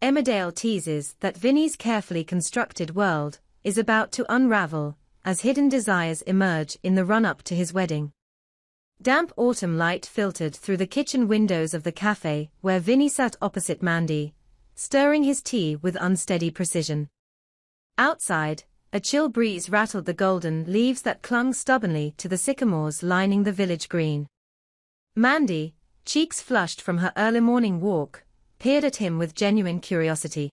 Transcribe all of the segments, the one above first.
Emmerdale teases that Vinny's carefully constructed world is about to unravel as hidden desires emerge in the run-up to his wedding. Damp autumn light filtered through the kitchen windows of the cafe where Vinny sat opposite Mandy, stirring his tea with unsteady precision. Outside, a chill breeze rattled the golden leaves that clung stubbornly to the sycamores lining the village green. Mandy, cheeks flushed from her early morning walk, peered at him with genuine curiosity.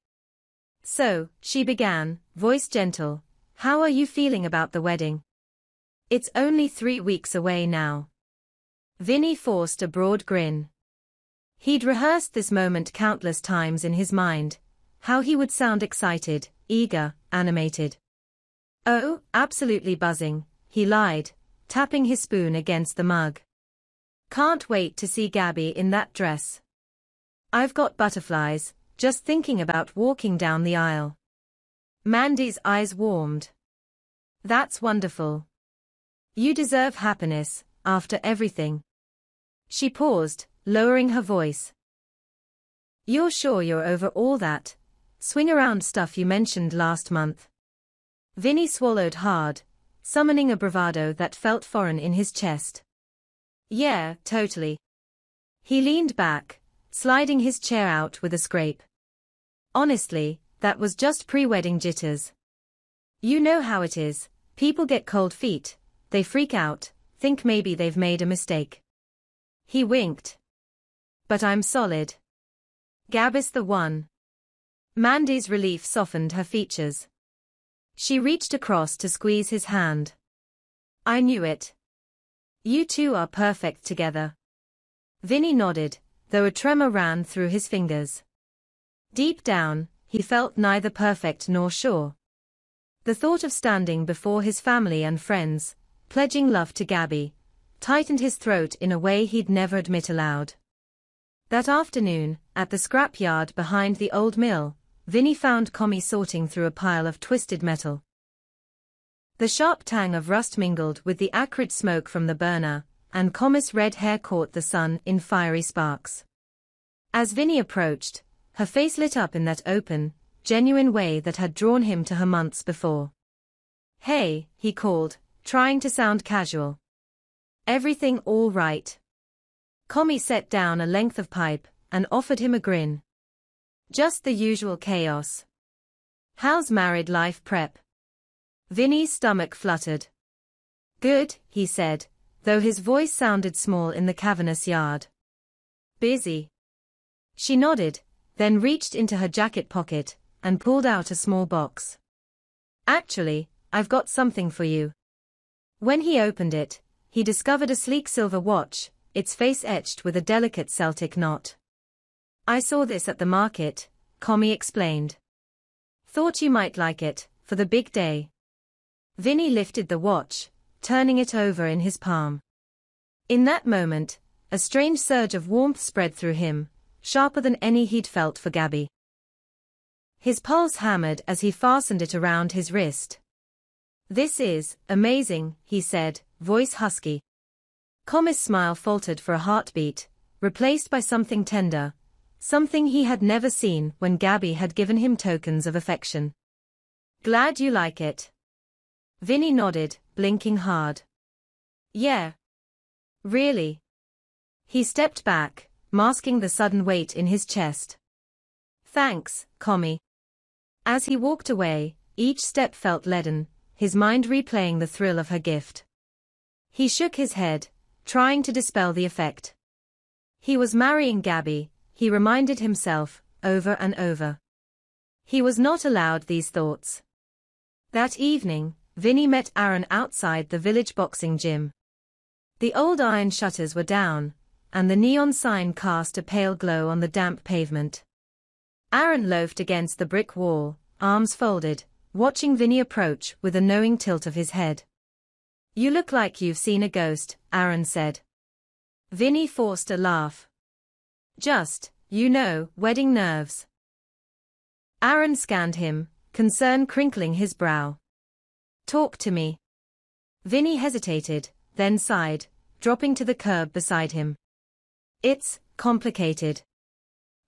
"So," she began, voice gentle, "how are you feeling about the wedding? It's only 3 weeks away now." Vinny forced a broad grin. He'd rehearsed this moment countless times in his mind, how he would sound excited, eager, animated. "Oh, absolutely buzzing," he lied, tapping his spoon against the mug. "Can't wait to see Gabby in that dress. I've got butterflies, just thinking about walking down the aisle." Mandy's eyes warmed. "That's wonderful. You deserve happiness, after everything." She paused, lowering her voice. "You're sure you're over all that swing-around stuff you mentioned last month?" Vinny swallowed hard, summoning a bravado that felt foreign in his chest. "Yeah, totally." He leaned back, sliding his chair out with a scrape. "Honestly, that was just pre-wedding jitters. You know how it is, people get cold feet, they freak out, think maybe they've made a mistake." He winked. "But I'm solid. Gabby's the one." Mandy's relief softened her features. She reached across to squeeze his hand. "I knew it. You two are perfect together." Vinny nodded, though a tremor ran through his fingers. Deep down, he felt neither perfect nor sure. The thought of standing before his family and friends, pledging love to Gabby, tightened his throat in a way he'd never admit aloud. That afternoon, at the scrapyard behind the old mill, Vinny found Commie sorting through a pile of twisted metal. The sharp tang of rust mingled with the acrid smoke from the burner, and Commie's red hair caught the sun in fiery sparks. As Vinny approached, her face lit up in that open, genuine way that had drawn him to her months before. "Hey," he called, trying to sound casual. "Everything all right?" Commie set down a length of pipe and offered him a grin. "Just the usual chaos. How's married life prep?" Vinny's stomach fluttered. "Good," he said, though his voice sounded small in the cavernous yard. "Busy?" She nodded, then reached into her jacket pocket and pulled out a small box. "Actually, I've got something for you." When he opened it, he discovered a sleek silver watch, its face etched with a delicate Celtic knot. "I saw this at the market," Commie explained. "Thought you might like it, for the big day." Vinny lifted the watch, turning it over in his palm. In that moment, a strange surge of warmth spread through him, sharper than any he'd felt for Gabby. His pulse hammered as he fastened it around his wrist. "This is amazing," he said, voice husky. Commie's smile faltered for a heartbeat, replaced by something tender, something he had never seen when Gabby had given him tokens of affection. "Glad you like it." Vinny nodded, blinking hard. "Yeah. Really?" He stepped back, masking the sudden weight in his chest. "Thanks, Commie." As he walked away, each step felt leaden, his mind replaying the thrill of her gift. He shook his head, trying to dispel the effect. He was marrying Gabby, he reminded himself, over and over. He was not allowed these thoughts. That evening, Vinny met Aaron outside the village boxing gym. The old iron shutters were down, and the neon sign cast a pale glow on the damp pavement. Aaron loafed against the brick wall, arms folded, watching Vinny approach with a knowing tilt of his head. "You look like you've seen a ghost," Aaron said. Vinny forced a laugh. "Just, wedding nerves." Aaron scanned him, concern crinkling his brow. "Talk to me." Vinny hesitated, then sighed, dropping to the curb beside him. "It's complicated."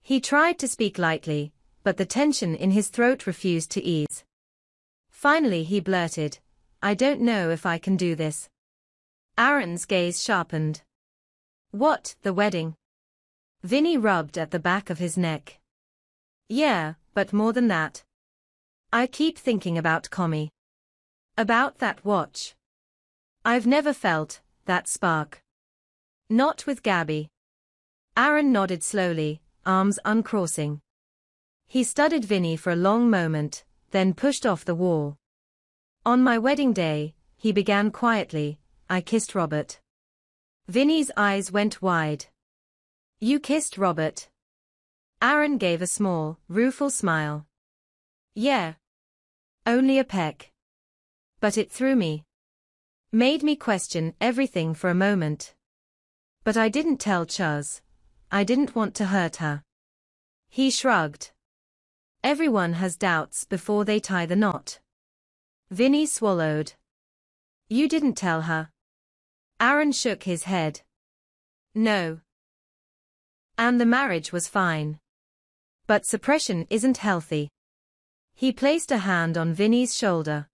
He tried to speak lightly, but the tension in his throat refused to ease. Finally he blurted, "I don't know if I can do this." Aaron's gaze sharpened. "What, the wedding?" Vinny rubbed at the back of his neck. "Yeah, but more than that. I keep thinking about Commie. About that watch. I've never felt that spark. Not with Gabby." Aaron nodded slowly, arms uncrossing. He studied Vinny for a long moment, then pushed off the wall. "On my wedding day," he began quietly, "I kissed Robert." Vinny's eyes went wide. "You kissed Robert?" Aaron gave a small, rueful smile. "Yeah. Only a peck. But it threw me. Made me question everything for a moment. But I didn't tell Chuz. I didn't want to hurt her." He shrugged. "Everyone has doubts before they tie the knot." Vinny swallowed. "You didn't tell her?" Aaron shook his head. "No. And the marriage was fine. But suppression isn't healthy." He placed a hand on Vinny's shoulder.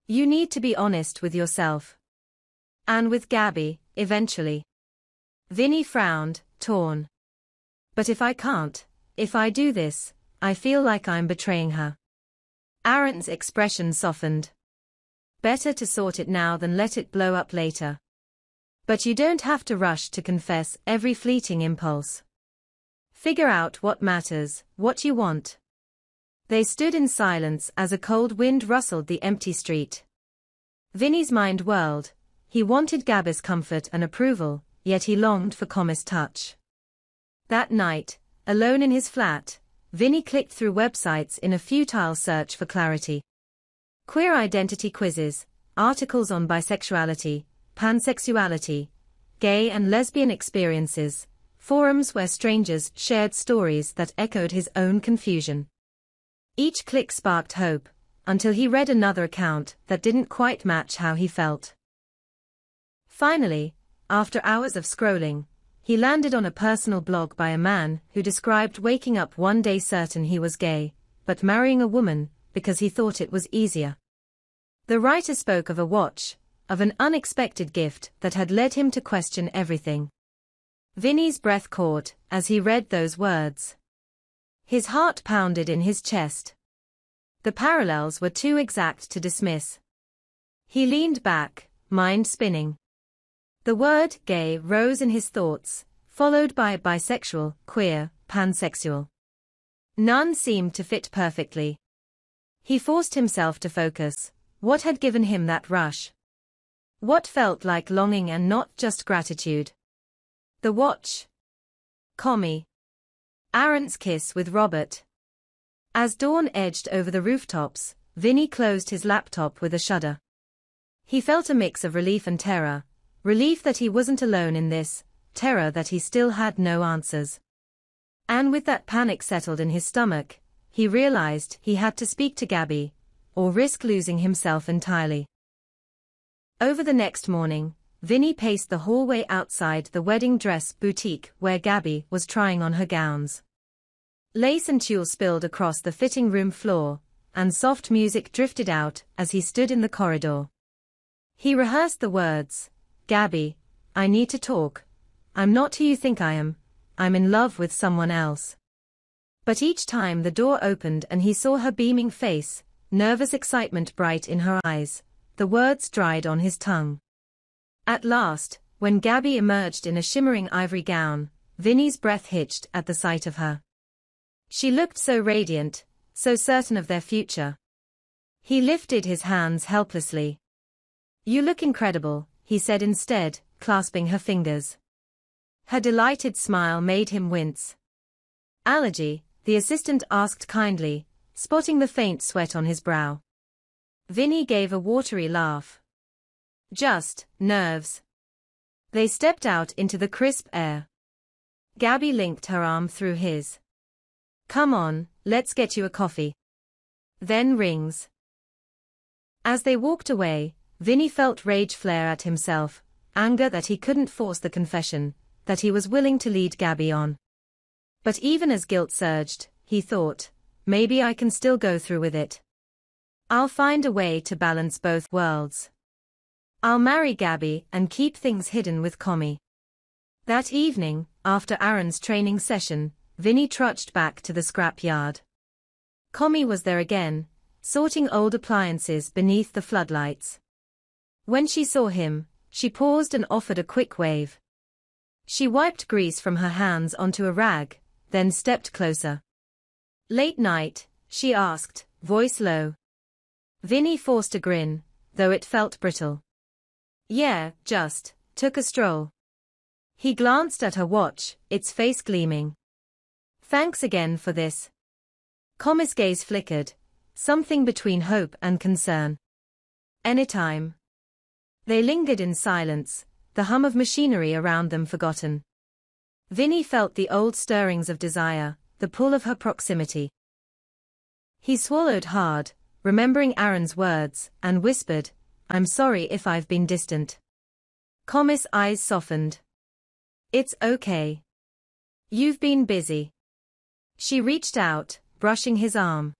"You need to be honest with yourself. And with Gabby, eventually." Vinny frowned, torn. "But if I can't, if I do this, I feel like I'm betraying her." Aaron's expression softened. "Better to sort it now than let it blow up later. But you don't have to rush to confess every fleeting impulse. Figure out what matters, what you want." They stood in silence as a cold wind rustled the empty street. Vinny's mind whirled. He wanted Gabby's comfort and approval, yet he longed for Commie's touch. That night, alone in his flat, Vinny clicked through websites in a futile search for clarity. Queer identity quizzes, articles on bisexuality, pansexuality, gay and lesbian experiences, forums where strangers shared stories that echoed his own confusion. Each click sparked hope, until he read another account that didn't quite match how he felt. Finally, after hours of scrolling, he landed on a personal blog by a man who described waking up one day certain he was gay, but marrying a woman because he thought it was easier. The writer spoke of a watch, of an unexpected gift that had led him to question everything. Vinny's breath caught as he read those words. His heart pounded in his chest. The parallels were too exact to dismiss. He leaned back, mind spinning. The word gay rose in his thoughts, followed by bisexual, queer, pansexual. None seemed to fit perfectly. He forced himself to focus. What had given him that rush? What felt like longing and not just gratitude? The watch. Commie. Aaron's kiss with Robert. As dawn edged over the rooftops, Vinny closed his laptop with a shudder. He felt a mix of relief and terror. Relief that he wasn't alone in this, terror that he still had no answers. And with that panic settled in his stomach, he realized he had to speak to Gabby, or risk losing himself entirely. Over the next morning, Vinny paced the hallway outside the wedding dress boutique where Gabby was trying on her gowns. Lace and tulle spilled across the fitting room floor, and soft music drifted out as he stood in the corridor. He rehearsed the words, "Gabby, I need to talk. I'm not who you think I am. I'm in love with someone else." But each time the door opened and he saw her beaming face, nervous excitement bright in her eyes, the words dried on his tongue. At last, when Gabby emerged in a shimmering ivory gown, Vinny's breath hitched at the sight of her. She looked so radiant, so certain of their future. He lifted his hands helplessly. "You look incredible," he said instead, clasping her fingers. Her delighted smile made him wince. "Allergy?" the assistant asked kindly, spotting the faint sweat on his brow. Vinny gave a watery laugh. "Just nerves." They stepped out into the crisp air. Gabby linked her arm through his. "Come on, let's get you a coffee. Then rings." As they walked away, Vinny felt rage flare at himself, anger that he couldn't force the confession, that he was willing to lead Gabby on. But even as guilt surged, he thought, maybe I can still go through with it. I'll find a way to balance both worlds. I'll marry Gabby and keep things hidden with Commie. That evening, after Aaron's training session, Vinny trudged back to the scrap yard. Commie was there again, sorting old appliances beneath the floodlights. When she saw him, she paused and offered a quick wave. She wiped grease from her hands onto a rag, then stepped closer. "Late night?" she asked, voice low. Vinny forced a grin, though it felt brittle. "Yeah, just took a stroll." He glanced at her watch, its face gleaming. "Thanks again for this." Commie's gaze flickered, something between hope and concern. "Anytime." They lingered in silence, the hum of machinery around them forgotten. Vinny felt the old stirrings of desire, the pull of her proximity. He swallowed hard, remembering Aaron's words, and whispered, "I'm sorry if I've been distant." Commie's eyes softened. "It's okay. You've been busy." She reached out, brushing his arm.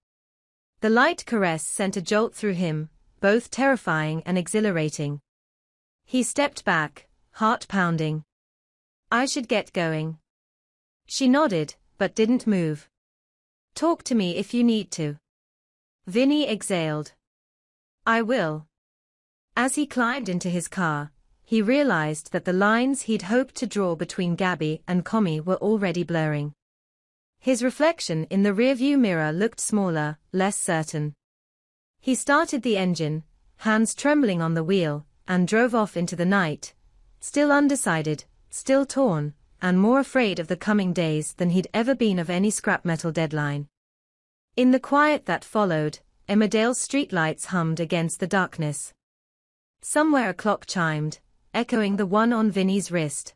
The light caress sent a jolt through him, both terrifying and exhilarating. He stepped back, heart pounding. "I should get going." She nodded, but didn't move. "Talk to me if you need to." Vinny exhaled. "I will." As he climbed into his car, he realized that the lines he'd hoped to draw between Gabby and Commie were already blurring. His reflection in the rearview mirror looked smaller, less certain. He started the engine, hands trembling on the wheel, and drove off into the night, still undecided, still torn, and more afraid of the coming days than he'd ever been of any scrap metal deadline. In the quiet that followed, Emmerdale's streetlights hummed against the darkness. Somewhere a clock chimed, echoing the one on Vinny's wrist.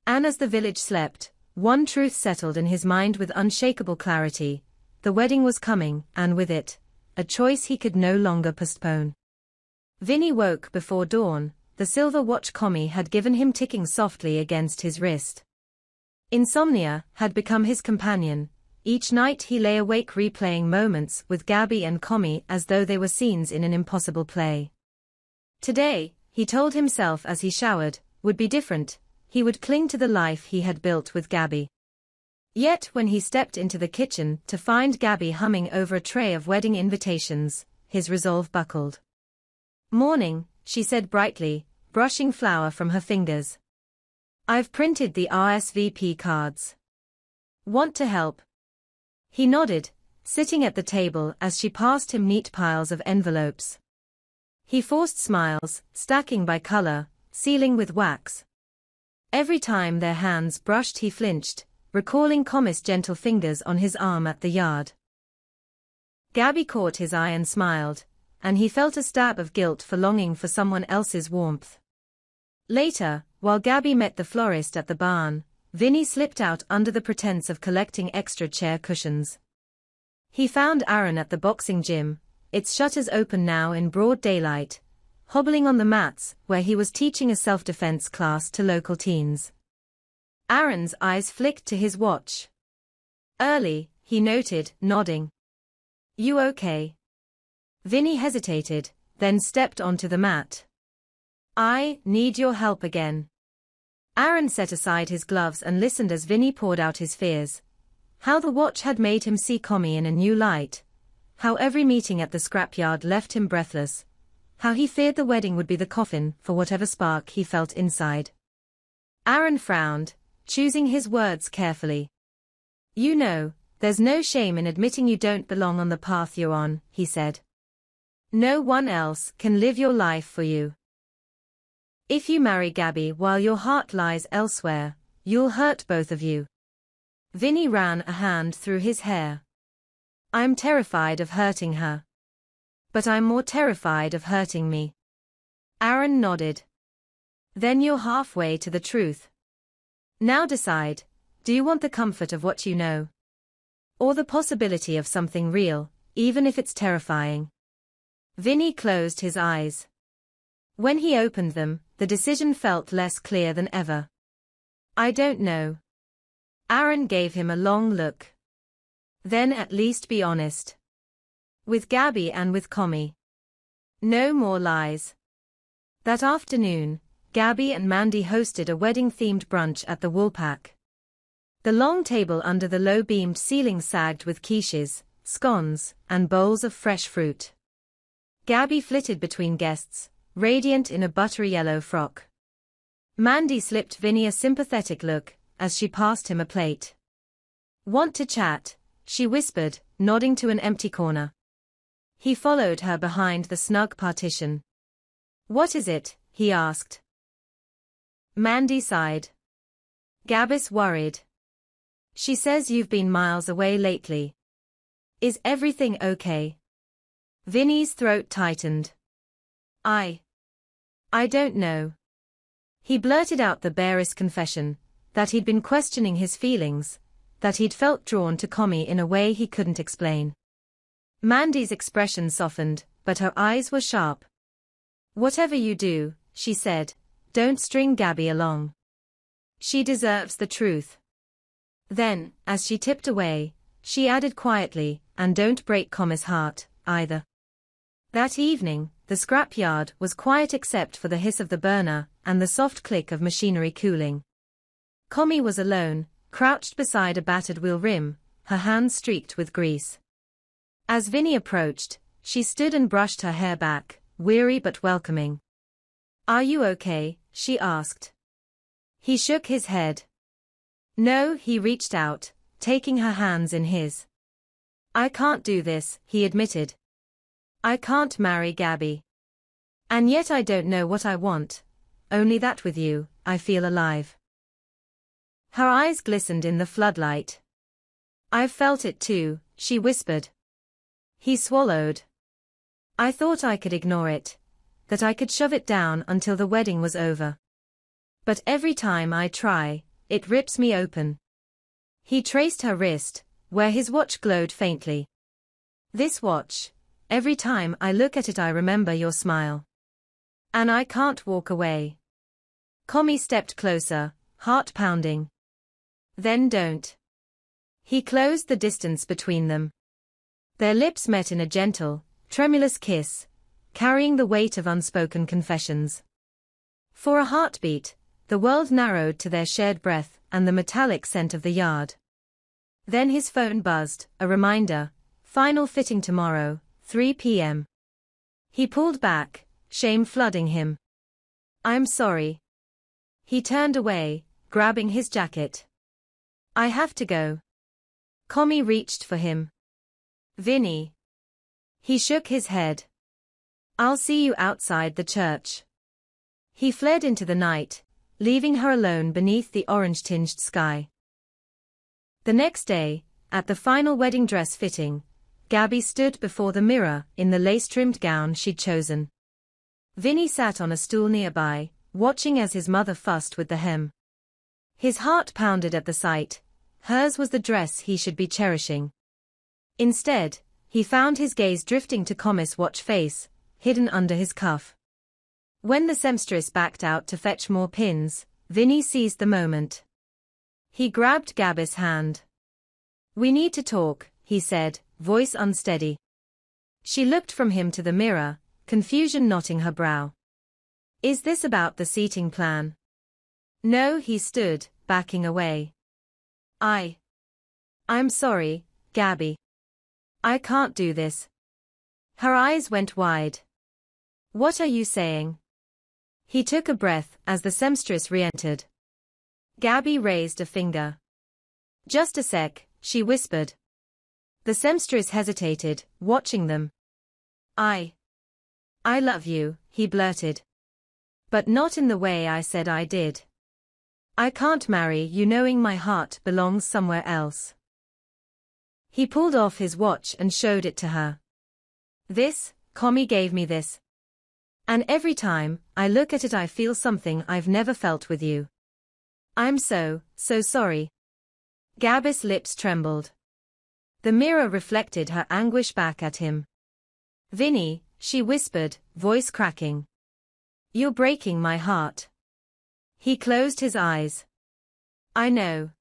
And as the village slept, one truth settled in his mind with unshakable clarity: the wedding was coming, and with it, a choice he could no longer postpone. Vinny woke before dawn, the silver watch Commie had given him ticking softly against his wrist. Insomnia had become his companion. Each night he lay awake replaying moments with Gabby and Commie as though they were scenes in an impossible play. Today, he told himself as he showered, would be different. He would cling to the life he had built with Gabby. Yet when he stepped into the kitchen to find Gabby humming over a tray of wedding invitations, his resolve buckled. "Morning," she said brightly, brushing flour from her fingers. "I've printed the RSVP cards. Want to help?" He nodded, sitting at the table as she passed him neat piles of envelopes. He forced smiles, stacking by color, sealing with wax. Every time their hands brushed he flinched, recalling Commie's gentle fingers on his arm at the yard. Gabby caught his eye and smiled, and he felt a stab of guilt for longing for someone else's warmth. Later, while Gabby met the florist at the barn, Vinny slipped out under the pretense of collecting extra chair cushions. He found Aaron at the boxing gym, its shutters open now in broad daylight, hobbling on the mats where he was teaching a self-defense class to local teens. Aaron's eyes flicked to his watch. "Early," he noted, nodding. "You okay?" Vinny hesitated, then stepped onto the mat. "I need your help again." Aaron set aside his gloves and listened as Vinny poured out his fears. How the watch had made him see Commie in a new light. How every meeting at the scrapyard left him breathless. How he feared the wedding would be the coffin for whatever spark he felt inside. Aaron frowned, choosing his words carefully. "You know, there's no shame in admitting you don't belong on the path you're on," he said. "No one else can live your life for you. If you marry Gabby while your heart lies elsewhere, you'll hurt both of you." Vinny ran a hand through his hair. "I'm terrified of hurting her. But I'm more terrified of hurting me." Aaron nodded. "Then you're halfway to the truth. Now decide, do you want the comfort of what you know? Or the possibility of something real, even if it's terrifying?" Vinny closed his eyes. When he opened them, the decision felt less clear than ever. "I don't know." Aaron gave him a long look. Then at least be honest. With Gabby and with Commie. No more lies. That afternoon, Gabby and Mandy hosted a wedding-themed brunch at the Woolpack. The long table under the low-beamed ceiling sagged with quiches, scones, and bowls of fresh fruit. Gabby flitted between guests, radiant in a buttery yellow frock. Mandy slipped Vinny a sympathetic look as she passed him a plate. "Want to chat?" she whispered, nodding to an empty corner. He followed her behind the snug partition. "What is it?" he asked. Mandy sighed. Gabby's worried. "She says you've been miles away lately. Is everything okay?" Vinny's throat tightened. I don't know." He blurted out the barest confession, that he'd been questioning his feelings, that he'd felt drawn to Commie in a way he couldn't explain. Mandy's expression softened, but her eyes were sharp. "Whatever you do," she said, "don't string Gabby along. She deserves the truth." Then, as she tipped away, she added quietly, "And don't break Commie's heart, either." That evening, the scrapyard was quiet except for the hiss of the burner and the soft click of machinery cooling. Commie was alone, crouched beside a battered wheel rim, her hands streaked with grease. As Vinny approached, she stood and brushed her hair back, weary but welcoming. "Are you okay?" she asked. He shook his head. "No," he reached out, taking her hands in his. "I can't do this," he admitted. "I can't marry Gabby. And yet I don't know what I want. Only that with you, I feel alive." Her eyes glistened in the floodlight. "I've felt it too," she whispered. He swallowed. "I thought I could ignore it, that I could shove it down until the wedding was over. But every time I try, it rips me open." He traced her wrist, where his watch glowed faintly. "This watch, every time I look at it I remember your smile. And I can't walk away." Commie stepped closer, heart pounding. "Then don't." He closed the distance between them. Their lips met in a gentle, tremulous kiss, carrying the weight of unspoken confessions. For a heartbeat, the world narrowed to their shared breath and the metallic scent of the yard. Then his phone buzzed, a reminder, "Final fitting tomorrow, 3 p.m. He pulled back, shame flooding him. "I'm sorry." He turned away, grabbing his jacket. "I have to go." Commie reached for him. "Vinny." He shook his head. "I'll see you outside the church." He fled into the night, leaving her alone beneath the orange-tinged sky. The next day, at the final wedding dress fitting, Gabby stood before the mirror in the lace-trimmed gown she'd chosen. Vinny sat on a stool nearby, watching as his mother fussed with the hem. His heart pounded at the sight. Hers was the dress he should be cherishing. Instead, he found his gaze drifting to Commie's watch face, hidden under his cuff. When the seamstress backed out to fetch more pins, Vinny seized the moment. He grabbed Gabby's hand. "We need to talk," he said, voice unsteady. She looked from him to the mirror, confusion knotting her brow. "Is this about the seating plan?" "No," he stood, backing away. I'm sorry, Gabby. I can't do this." Her eyes went wide. "What are you saying?" He took a breath as the seamstress re-entered. Gabby raised a finger. "Just a sec," she whispered. The seamstress hesitated, watching them. I love you," he blurted. "But not in the way I said I did. I can't marry you knowing my heart belongs somewhere else." He pulled off his watch and showed it to her. "This, Commie gave me this. And every time I look at it I feel something I've never felt with you. I'm so sorry." Gabby's lips trembled. The mirror reflected her anguish back at him. "Vinny," she whispered, voice cracking. "You're breaking my heart." He closed his eyes. "I know.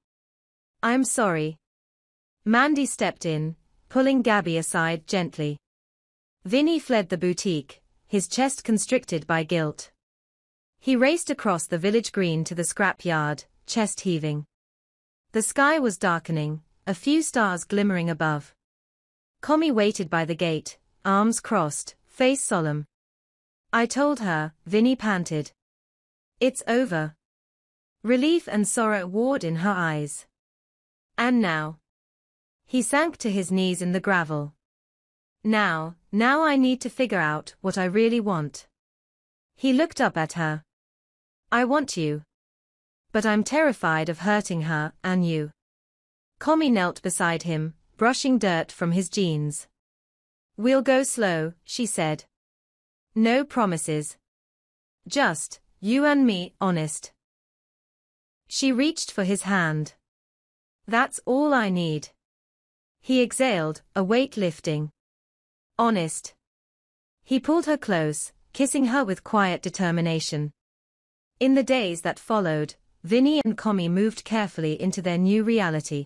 I'm sorry." Mandy stepped in, pulling Gabby aside gently. Vinny fled the boutique, his chest constricted by guilt. He raced across the village green to the scrap yard, chest heaving. The sky was darkening, a few stars glimmering above. Commie waited by the gate, arms crossed, face solemn. I told her, Vinny panted. It's over. Relief and sorrow warred in her eyes. And now? He sank to his knees in the gravel. Now I need to figure out what I really want. He looked up at her. I want you. But I'm terrified of hurting her and you. Commie knelt beside him, brushing dirt from his jeans. We'll go slow, she said. No promises. Just, you and me, honest. She reached for his hand. That's all I need. He exhaled, a weight lifting. Honest. He pulled her close, kissing her with quiet determination. In the days that followed, Vinny and Commie moved carefully into their new reality.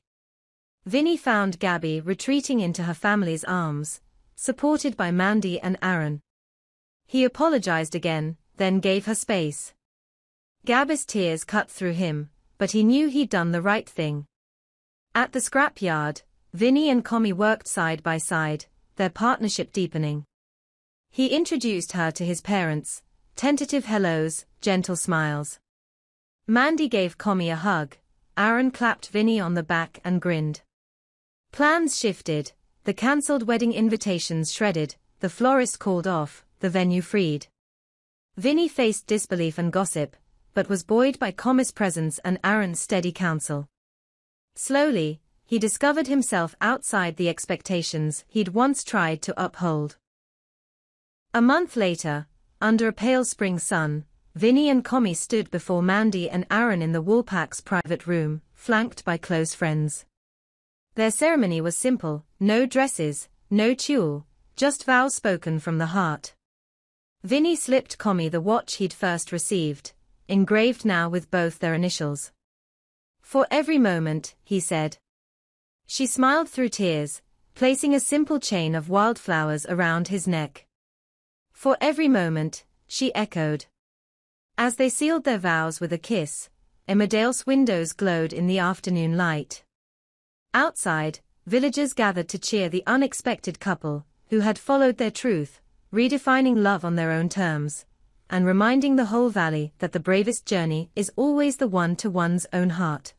Vinny found Gabby retreating into her family's arms, supported by Mandy and Aaron. He apologized again, then gave her space. Gabby's tears cut through him, but he knew he'd done the right thing. At the scrapyard, Vinny and Commie worked side by side, their partnership deepening. He introduced her to his parents, tentative hellos, gentle smiles. Mandy gave Commie a hug, Aaron clapped Vinny on the back and grinned. Plans shifted, the cancelled wedding invitations shredded, the florist called off, the venue freed. Vinny faced disbelief and gossip, but was buoyed by Commie's presence and Aaron's steady counsel. Slowly, he discovered himself outside the expectations he'd once tried to uphold. A month later, under a pale spring sun, Vinny and Commie stood before Mandy and Aaron in the Woolpack's private room, flanked by close friends. Their ceremony was simple, no dresses, no tulle, just vows spoken from the heart. Vinny slipped Commie the watch he'd first received, engraved now with both their initials. For every moment, he said. She smiled through tears, placing a simple chain of wildflowers around his neck. For every moment, she echoed. As they sealed their vows with a kiss, Emmerdale's windows glowed in the afternoon light. Outside, villagers gathered to cheer the unexpected couple, who had followed their truth, redefining love on their own terms, and reminding the whole valley that the bravest journey is always the one to one's own heart.